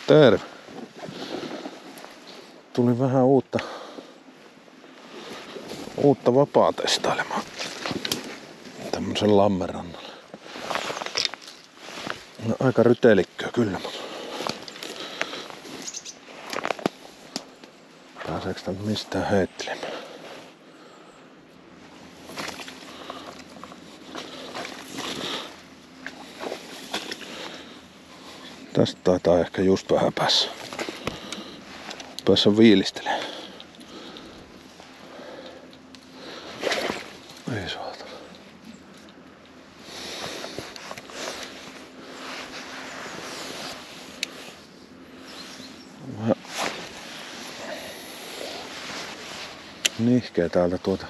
Terve. Tuli vähän uutta vapaa testailemaan tämmösen lammenrannalle. No, aika rytelikköä kyllä. Pääseekö tän mistään heittelemään? Tästä taitaa ehkä just vähän päässä viilistelemään. Ei saata. Vähän nihkeä täältä tuota.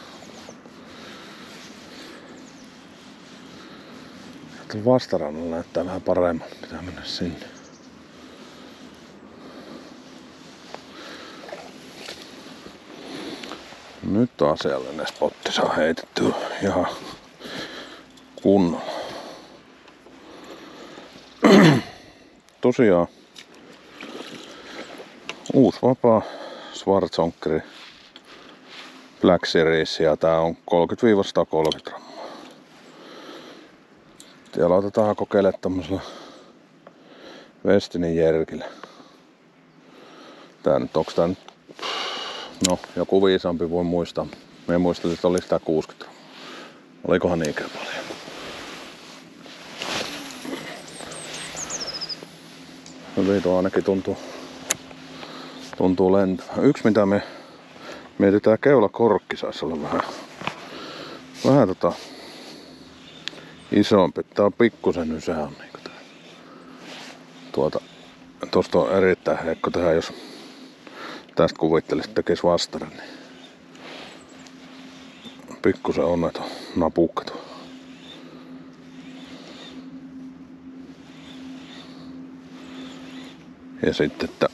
Vastarannalla näyttää vähän paremmin. Pitää mennä sinne. Nyt asiallinen spotti saa heitettyä ihan kunnolla. Tosiaan uusi vapaa Schwarzonckeri Black Series ja tää on 30-130 grammaa. Ja aloitetaan kokeilemaan tommosella Westinin Jerkillä. Onks tää nyt? No, joku viisaampi voi muistaa. Me en muista, että oli sitä 60 grammaa. Olikohan niinkään paljon? Hyvin tuo ainakin tuntuu lentävä. Yksi mitä me mietitään, keulakorkki saisi olla vähän isompi. Tää on pikkusen nysää on niinku tää. Tuosta on erittäin heikko tehdä, jos tästä kuvittelisi, että tekisi vastaran, niin pikkusen onneton napukka tuo. Ja sitten, että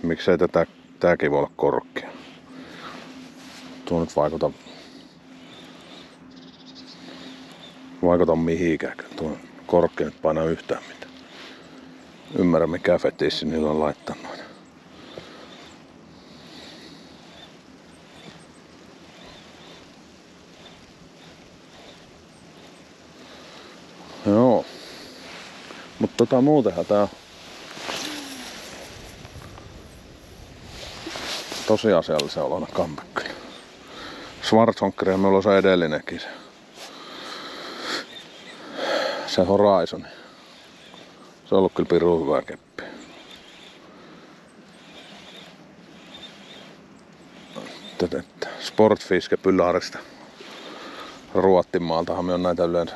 miksei tääkin voi olla korkea. Tuo nyt vaikuta mihinkään. Tuo korkea nyt painaa yhtään mitään. Ymmärrä mikä fetissi niillä on laittanut. Joo. Mutta muutenhan tää on tosiasiallisen olona comeback. Schwarzonckeri meillä on se edellinenkin. Se Horizon. Se on ollut kyllä pirun hyvää keppiä. Sportfiske Pylarista. Ruottimaaltahan me on näitä yleensä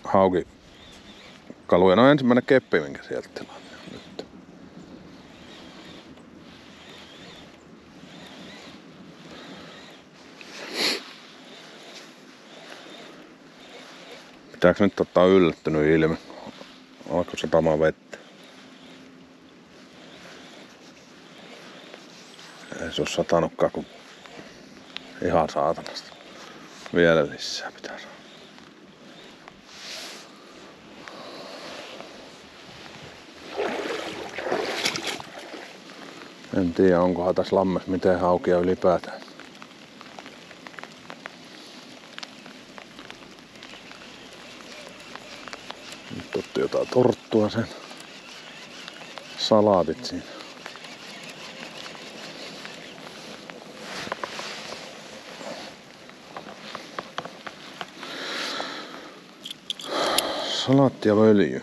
haukikaluja. No ensimmäinen keppi, minkä sieltä tilaan nyt. Pitääkö nyt ottaa yllättynyt ilme? Alko satamaan vettä? Ei se oo satanutkaan kun ihan saatanasta. Vielä lisää pitää saada. En tiedä onkohan tässä lammessa miten haukia ylipäätään. Nyt otti jotain torttua sen. Salaatit siinä. Salaatti ja öljy.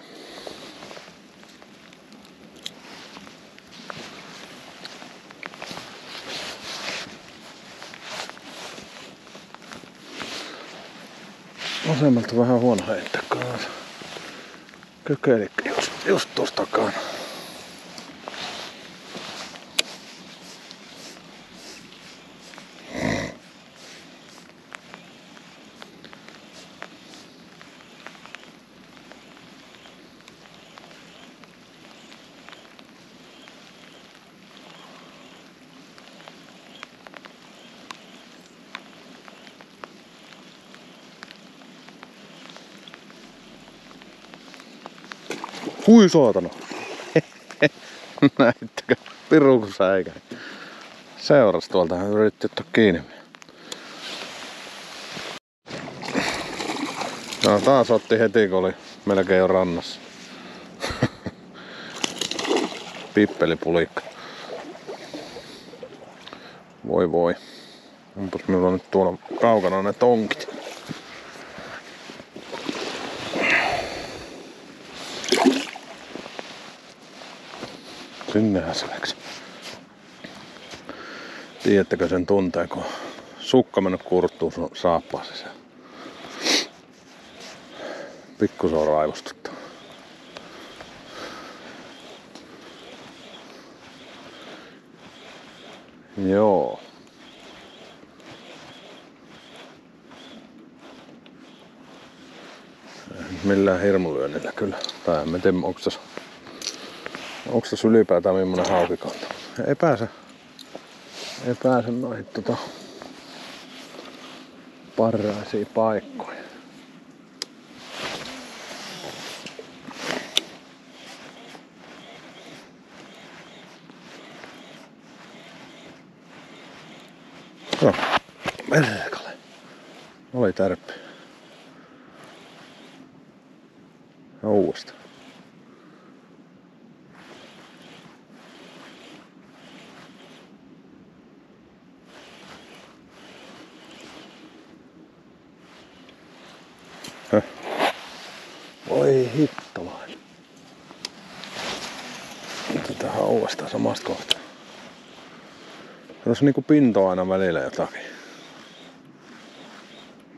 Vasemmalta vähän huono heittää kanssa. Kökelikkä just tuosta takana. Hui saatana. Näittekö? Piru kun säikä. Seuras tuolta, hän yritti ottaa kiinni. No, taas otti heti, kun oli melkein jo rannassa. Pippelipulikka. Voi voi. Onpas minulla nyt tuolla kaukana ne tonkit. Sinnehän se läks. Tiedättekö sen tunteen, kun sukka mennyt kurttuun saappaaseen? Pikku se on raivostuttu. Joo. Millään hirmulyönnillä kyllä. Tai en tiedä, onks tässä ylipäätään millainen haukikanta. Ei pääse noihin parraisiin paikkoihin. No, perkale. Oli tärppi. Ja uudestaan. Oi hittolainen. Otetaan uudestaan samasta kohtaa. Tässä on niinku pintoa aina välillä jotakin.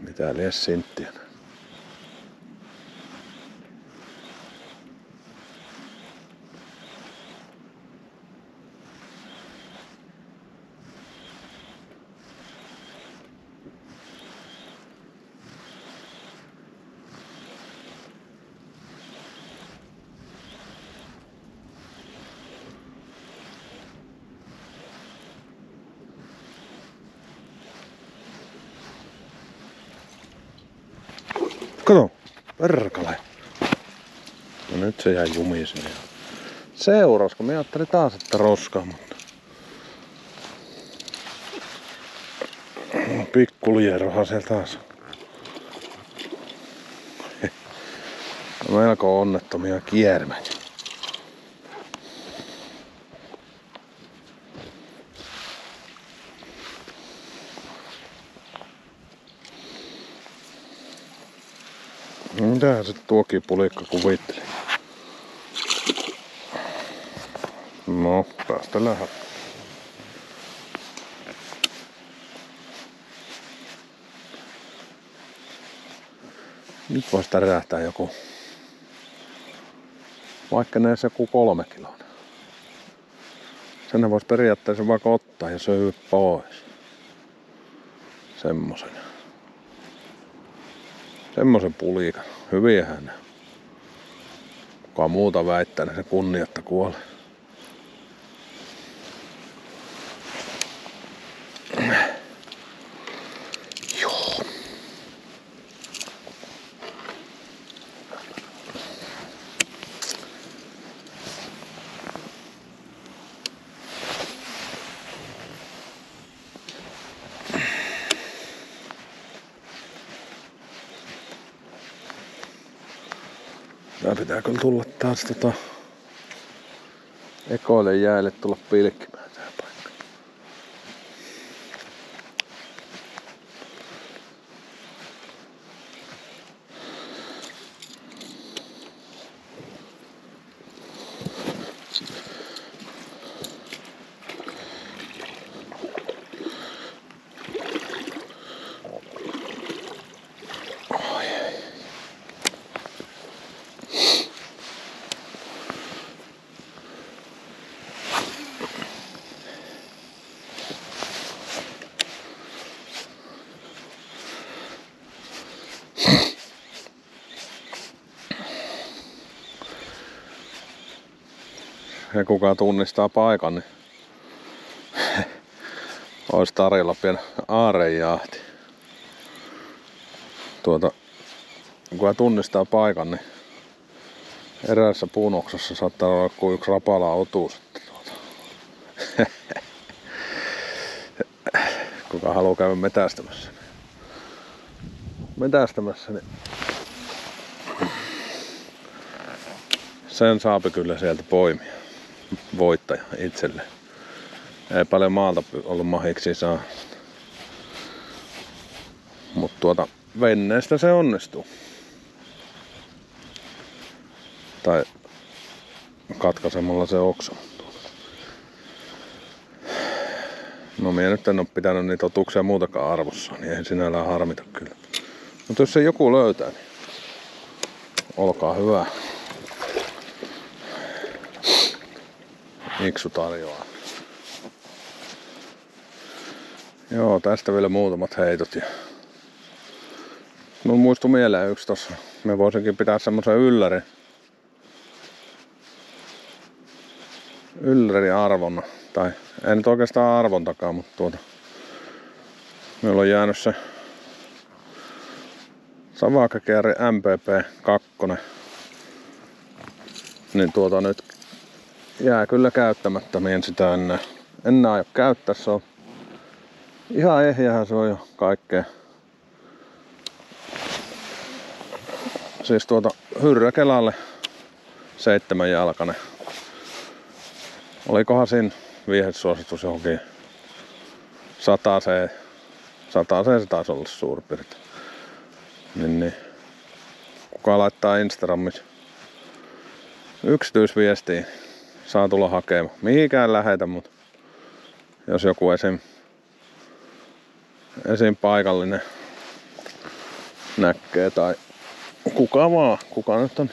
Mitä liian sinttiä. Kato, perkale. No nyt se jäi jumiin sinne. Seurasko? Mä ajattelin taas, että roskaa, mutta... Pikkulierohan siellä taas. Melko onnettomia kiermäjä. Mitähän se tuokin pulikka kuvitteli? No, päästellään. Nyt voisi tärähtää joku. Vaikka ne joku 3 kiloa. Sen voisi periaatteessa vaikka ottaa ja syödä pois. Semmosen pulikan. Hyviähän ne. Kuka muuta väittää, niin se kunniatta kuolee. Joo. Tää pitää kyllä tulla taas ekoille jäälle tulla pilkkimään tää paikka. Ja kuka tunnistaa paikan, niin olisi tarjolla pieni aarejahti. Kuka tunnistaa paikan, niin Eräässä puunoksassa saattaa olla kuin yksi rapala otus. Kuka haluaa käydä metästämässä. Niin sen saapi kyllä sieltä poimia. Voittaja itselle. Ei paljon maalta ollut mahiksi saa. Mutta venneestä se onnistuu. Tai katkaisemalla se oksa. No minä nyt en oo pitänyt niitä otuksia muutakaan arvossa, niin ei sinällään harmita kyllä. Mutta jos se joku löytää, niin olkaa hyvä. Iksu tarjoaa. Joo, tästä vielä muutamat heitot. Ja mun muistui mieleen yksi tossa. Me voisinkin pitää semmosen ylläri arvonna. Tai ei nyt oikeastaan arvontakaan, mutta meillä on jäänyt se Savakakääri MPP 2. Niin nyt jää kyllä käyttämättä, niin sitä enää aio käyttää. Se on ihan ehjähän, se on jo kaikkea. Siis Hyrrä-Kelalle 7-jalkainen. Olikohan siinä viehdesuositus johonkin 100 se taisi olla suurin piirtein. Niin. Kuka laittaa Instagramissa yksityisviestiin, saa tulla hakemaan. Mihinkään lähetä, mutta jos joku esim paikallinen näkee tai kuka nyt on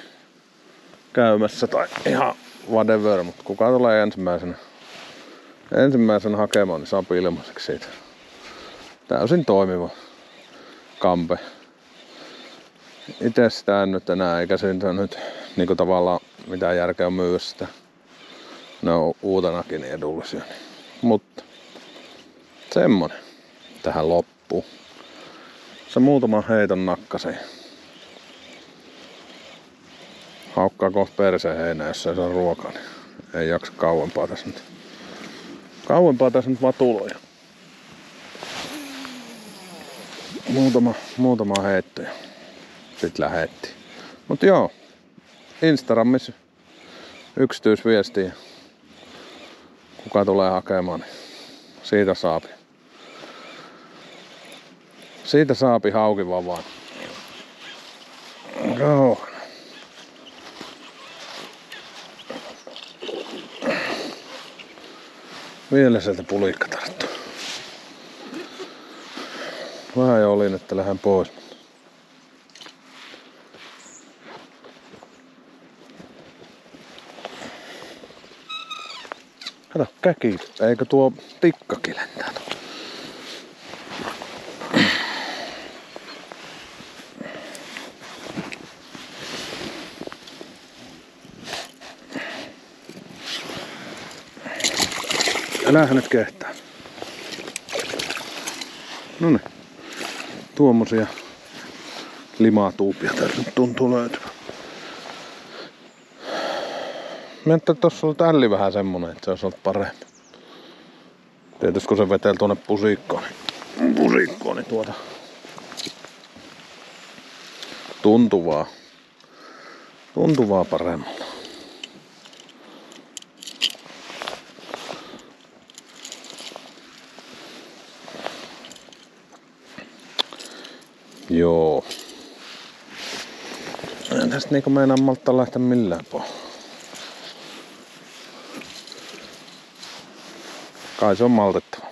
käymässä tai ihan whatever, mutta kuka tulee ensimmäisenä hakemaan, niin saa ilmaiseksi siitä. Täysin toimiva kampe. Itse sitä en nyt enää, eikä siitä nyt niinku tavallaan mitään järkeä myydä sitä. Ne on uutenakin niin edullisia. Mutta semmonen tähän loppuun. Se muutaman heiton nakkasi. Haukkaa kohta perseen heinää, jos ei saa ruokaa, niin ei jaksa kauempaa tässä nyt vatuloja. Muutama heitto ja sit lähettiin. Mut joo, Instagramissa yksityisviestiä. Kuka tulee hakemaan, niin siitä saapi hauki vavaan. Joo. Vielä sieltä pulikka tarttuu. Vähän jo olin, että lähden pois. Kato, käki. Eikö tuo tikkakin lentää? Älähän nyt kehtää. Noniin. Tuommoisia limatuupia täältä nyt tuntuu löytyvän. Miettä, tossa oli tälli vähän semmonen, että se olisi ollut parempi. Tietysti kun se veteli tuonne pusikkoon, niin tuntuvaa paremmalla. Joo. En tästä niinku meinaa malttaa lähteä millään pois. Kai se on maltettava.